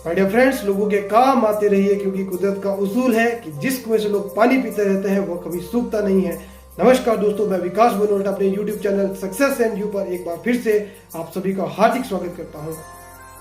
My dear friends, लोगों के काम आते रहिए क्योंकि कुदरत का उसूल है कि जिस कुएं से लोग पानी पीते रहते हैं वो कभी सूखता नहीं है। नमस्कार दोस्तों, मैं विकास बनोट अपने YouTube channel success and you पर एक बार फिर से आप सभी का हार्दिक स्वागत करता हूं।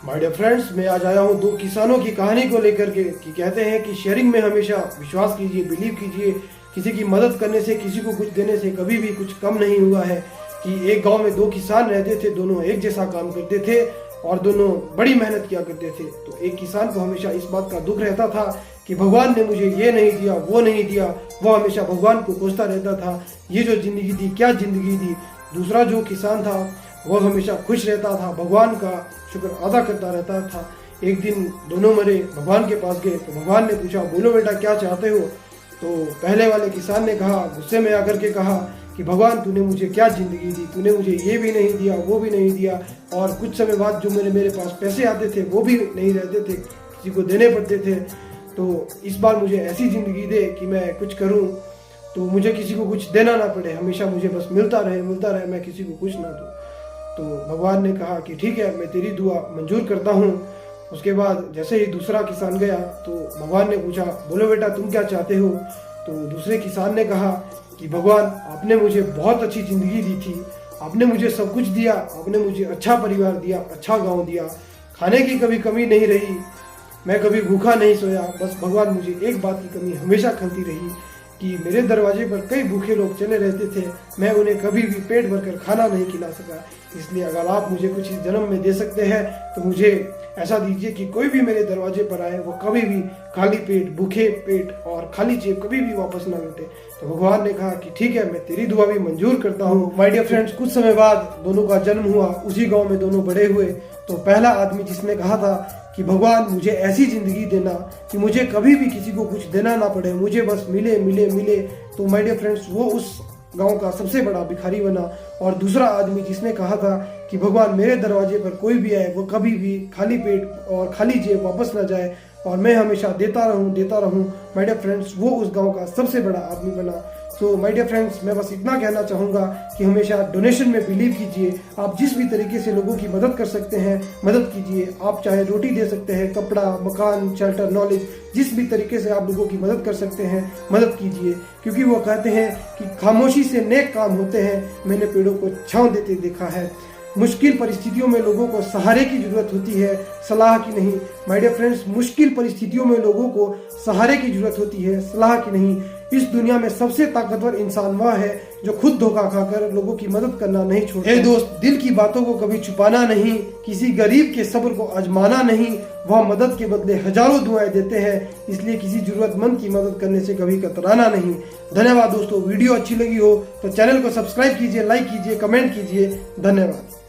माय डियर फ्रेंड्स, मैं आज आया हूं दो किसानों की कहानी को लेकर के कि कहते हैं कि शेयरिंग में हमेशा विश्वास कीजिए, बिलीव कीजिए। किसी की मदद करने से, किसी को कुछ देने से कभी भी कुछ कम नहीं हुआ है। कि एक गांव में दो किसान रहते थे, दोनों एक जैसा काम करते थे और दोनों बड़ी मेहनत किया करते थे। तो एक किसान को हमेशा इस बात का दुख रहता था कि भगवान ने मुझे ये नहीं दिया, वो नहीं दिया। वो हमेशा भगवान को कोसता रहता था, ये जो जिंदगी थी क्या जिंदगी थी। दूसरा जो किसान था वो हमेशा खुश रहता था, भगवान का शुक्र अदा करता रहता था। एक दिन दोनों मरे, भगवान के पास गए तो भगवान ने पूछा, बोलो बेटा क्या चाहते हो। तो पहले वाले किसान ने कहा, गुस्से में आकर के कहा कि भगवान तूने मुझे क्या जिंदगी दी, तूने मुझे ये भी नहीं दिया, वो भी नहीं दिया, और कुछ समय बाद जो मेरे पास पैसे आते थे वो भी नहीं रहते थे, किसी को देने पड़ते थे। तो इस बार मुझे ऐसी जिंदगी दे कि मैं कुछ करूं तो मुझे किसी को कुछ देना ना पड़े, हमेशा मुझे बस मिलता रहे, मैं किसी को कुछ ना दूं। तो भगवान ने कहा कि ठीक है, मैं तेरी दुआ मंजूर करता हूँ। उसके बाद जैसे ही दूसरा किसान गया तो भगवान ने पूछा, बोलो बेटा तुम क्या चाहते हो। तो दूसरे किसान ने कहा कि भगवान आपने मुझे बहुत अच्छी जिंदगी दी थी, आपने मुझे सब कुछ दिया, आपने मुझे अच्छा परिवार दिया, अच्छा गांव दिया, खाने की कभी कमी नहीं रही, मैं कभी भूखा नहीं सोया। बस भगवान मुझे एक बात की कमी हमेशा खलती रही कि मेरे दरवाजे पर कई भूखे लोग चले रहते थे, मैं उन्हें कभी भी पेट भरकर खाना नहीं खिला सका। इसलिए अगर आप मुझे कुछ इस जन्म में दे सकते हैं तो मुझे ऐसा दीजिए कि कोई भी मेरे दरवाजे पर आए वो कभी भी खाली पेट, भूखे पेट और खाली जेब कभी भी वापस ना लौटे। तो भगवान ने कहा कि ठीक है, मैं तेरी दुआ भी मंजूर करता हूँ। माय डियर फ्रेंड्स, कुछ समय बाद दोनों का जन्म हुआ, उसी गाँव में दोनों बड़े हुए। तो पहला आदमी जिसने कहा था कि भगवान मुझे ऐसी जिंदगी देना कि मुझे कभी भी किसी को कुछ देना ना पड़े, मुझे बस मिले मिले मिले। तो माय डियर फ्रेंड्स, वो उस गांव का सबसे बड़ा भिखारी बना। और दूसरा आदमी जिसने कहा था कि भगवान मेरे दरवाजे पर कोई भी आए वो कभी भी खाली पेट और खाली जेब वापस ना जाए और मैं हमेशा देता रहूं माय डियर फ्रेंड्स, वो उस गांव का सबसे बड़ा आदमी बना। तो माय डियर फ्रेंड्स, मैं बस इतना कहना चाहूँगा कि हमेशा डोनेशन में बिलीव कीजिए। आप जिस भी तरीके से लोगों की मदद कर सकते हैं मदद कीजिए। आप चाहे रोटी दे सकते हैं, कपड़ा, मकान, शेल्टर, नॉलेज, जिस भी तरीके से आप लोगों की मदद कर सकते हैं मदद कीजिए। क्योंकि वो कहते हैं कि खामोशी से नेक काम होते हैं, मैंने पेड़ों को छांव देते देखा है। मुश्किल परिस्थितियों में लोगों को सहारे की जरूरत होती है, सलाह की नहीं। माय डियर फ्रेंड्स, मुश्किल परिस्थितियों में लोगों को सहारे की जरूरत होती है, सलाह की नहीं। इस दुनिया में सबसे ताकतवर इंसान वह है जो खुद धोखा खाकर लोगों की मदद करना नहीं छोड़ता। दोस्त, दिल की बातों को कभी छुपाना नहीं, किसी गरीब के सब्र को आजमाना नहीं। वह मदद के बदले हजारों दुआएं देते हैं, इसलिए किसी जरूरतमंद की मदद करने से कभी कतराना नहीं। धन्यवाद दोस्तों। वीडियो अच्छी लगी हो तो चैनल को सब्सक्राइब कीजिए, लाइक कीजिए, कमेंट कीजिए। धन्यवाद।